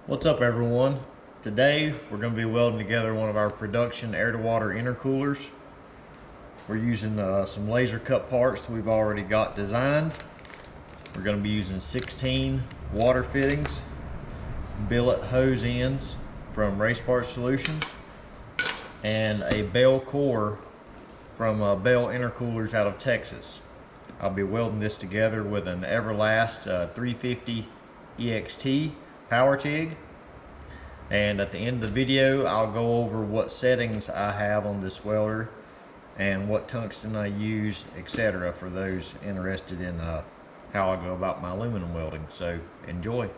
What's up everyone? Today we're going to be welding together one of our production air-to-water intercoolers. We're using some laser cut parts that we've already got designed. We're going to be using 16 water fittings, billet hose ends from Race Parts Solutions, and a Bell core from Bell Intercoolers out of Texas. I'll be welding this together with an Everlast 350 EXT power TIG, and at the end of the video I'll go over what settings I have on this welder and what tungsten I use, etc., for those interested in how I go about my aluminum welding. So enjoy.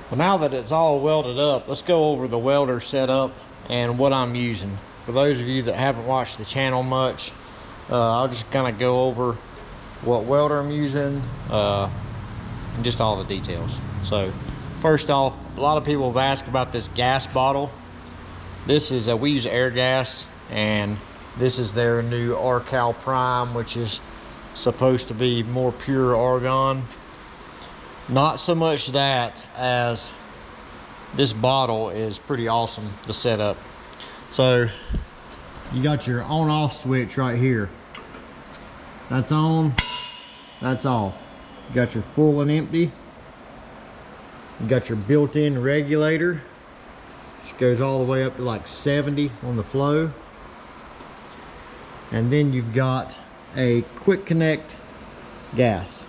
Well, now that it's all welded up, let's go over the welder setup and what I'm using. For those of you that haven't watched the channel much, I'll just kind of go over what welder I'm using and just all the details. So first off, a lot of people have asked about this gas bottle. This is we use air gas, and this is their new Arcal Prime, which is supposed to be more pure argon. Not so much that, as this bottle is pretty awesome to set up. So you got your on off switch right here. That's on, that's off. You got your full and empty. You got your built-in regulator, which goes all the way up to like 70 on the flow. And then you've got a quick connect gas.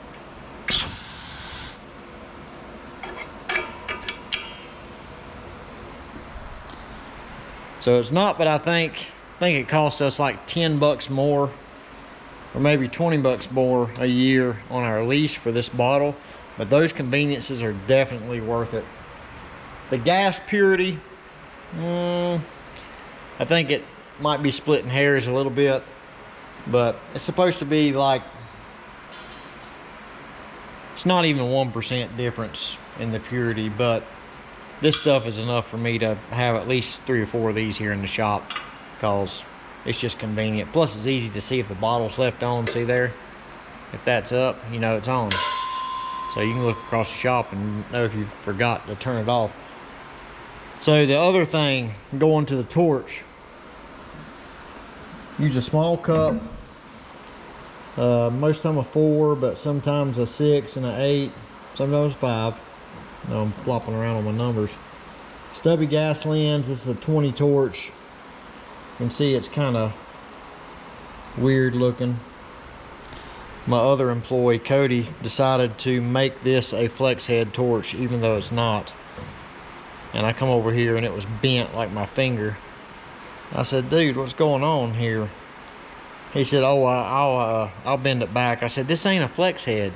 So it's not, but I think it cost us like 10 bucks more, or maybe 20 bucks more a year on our lease for this bottle. But those conveniences are definitely worth it. The gas purity, I think it might be splitting hairs a little bit, but it's supposed to be like, it's not even 1% difference in the purity, but this stuff is enough for me to have at least 3 or 4 of these here in the shop, because it's just convenient. Plus it's easy to see if the bottle's left on. See there? If that's up, you know it's on. So you can look across the shop and know if you forgot to turn it off. So the other thing, going to the torch, use a small cup. Most of the time a 4, but sometimes a 6 and an 8, sometimes 5. Now I'm flopping around on my numbers. Stubby gas lens. This is a 20 torch. You can see it's kind of weird looking. My other employee, Cody, decided to make this a flex head torch, even though it's not. And I come over here and it was bent like my finger. I said, dude, what's going on here? He said, oh, I'll bend it back. I said, this ain't a flex head.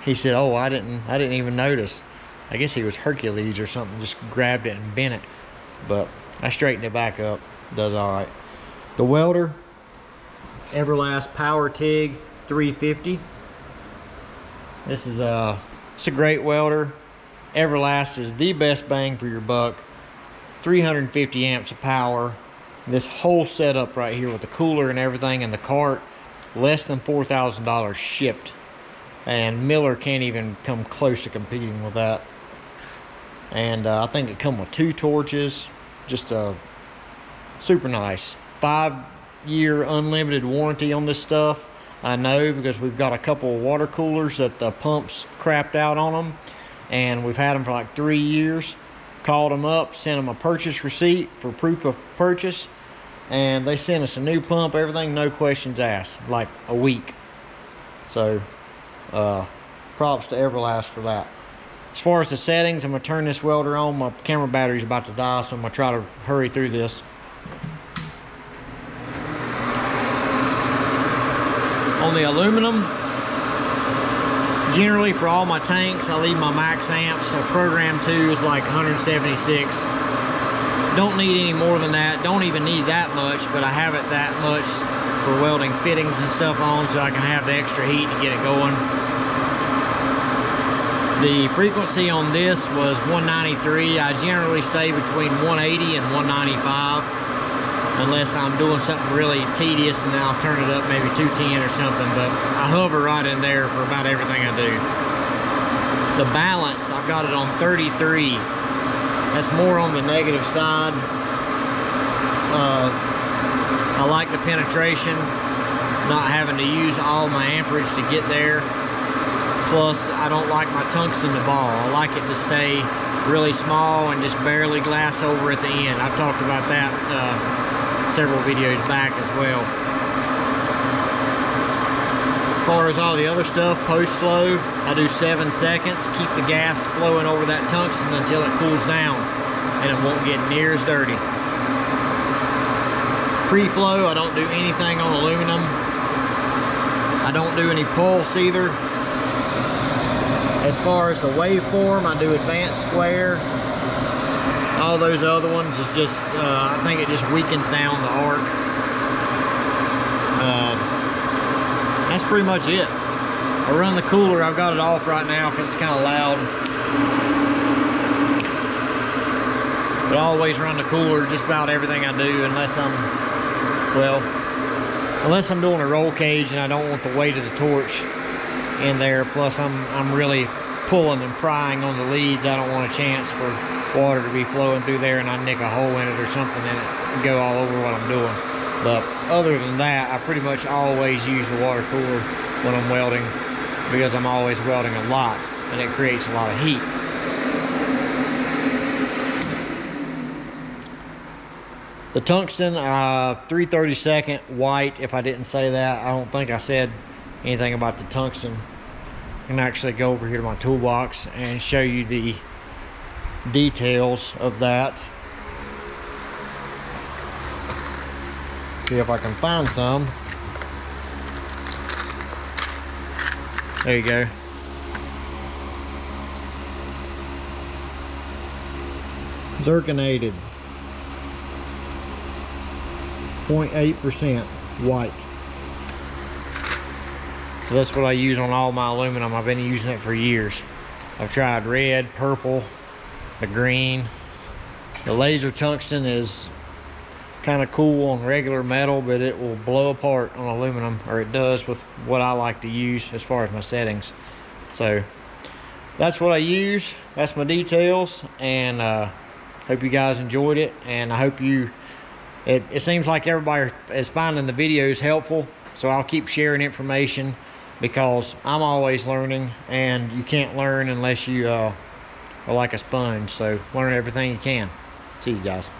He said, oh, I didn't even notice. I guess he was Hercules or something, just grabbed it and bent it. But I straightened it back up. Does all right. The welder, Everlast Power TIG 350. This is it's a great welder. Everlast is the best bang for your buck. 350 amps of power. This whole setup right here with the cooler and everything and the cart, less than $4,000 shipped. And Miller can't even come close to competing with that. And I think it come with 2 torches. Just super nice. 5-year unlimited warranty on this stuff. I know, because we've got a couple of water coolers that the pumps crapped out on them, and we've had them for like 3 years. Called them up, sent them a purchase receipt for proof of purchase, and they sent us a new pump, everything, no questions asked, like a week. So props to Everlast for that. As far as the settings, I'm gonna turn this welder on. My camera battery's about to die, so I'm gonna try to hurry through this. On the aluminum, generally for all my tanks, I leave my max amps. So program 2 is like 176. Don't need any more than that. Don't even need that much, but I have it that much for welding fittings and stuff on, so I can have the extra heat to get it going. The frequency on this was 193. I generally stay between 180 and 195, unless I'm doing something really tedious, and then I'll turn it up maybe 210 or something, but I hover right in there for about everything I do. The balance, I've got it on 33. That's more on the negative side. I like the penetration, not having to use all my amperage to get there. Plus, I don't like my tungsten to ball. I like it to stay really small and just barely glass over at the end. I've talked about that several videos back as well. As far as all the other stuff, post flow, I do 7 seconds. Keep the gas flowing over that tungsten until it cools down, and it won't get near as dirty. Pre-flow, I don't do anything on aluminum. I don't do any pulse either. As far as the waveform, I do advanced square. All those other ones is just, I think it just weakens down the arc. That's pretty much it. I run the cooler, I've got it off right now because it's kind of loud. But I always run the cooler just about everything I do unless I'm doing a roll cage and I don't want the weight of the torch in there. Plus I'm really pulling and prying on the leads. I don't want a chance for water to be flowing through there and I nick a hole in it or something and it go all over what I'm doing. But other than that, I pretty much always use the water cooler when I'm welding because I'm always welding a lot and it creates a lot of heat. The tungsten, 3/32 white, if I didn't say that. I don't think I said anything about the tungsten. I can actually go over here to my toolbox and show you the details of that. See if I can find some. There you go. Zirconated. 0.8% white. So that's what I use on all my aluminum. I've been using it for years. I've tried red, purple, the green. The laser tungsten is kind of cool on regular metal, but it will blow apart on aluminum, or it does with what I like to use as far as my settings. So that's what I use. That's my details, and hope you guys enjoyed it, and I hope it seems like everybody is finding the videos helpful, so I'll keep sharing information because I'm always learning, and you can't learn unless you are like a sponge. So learn everything you can. See you guys.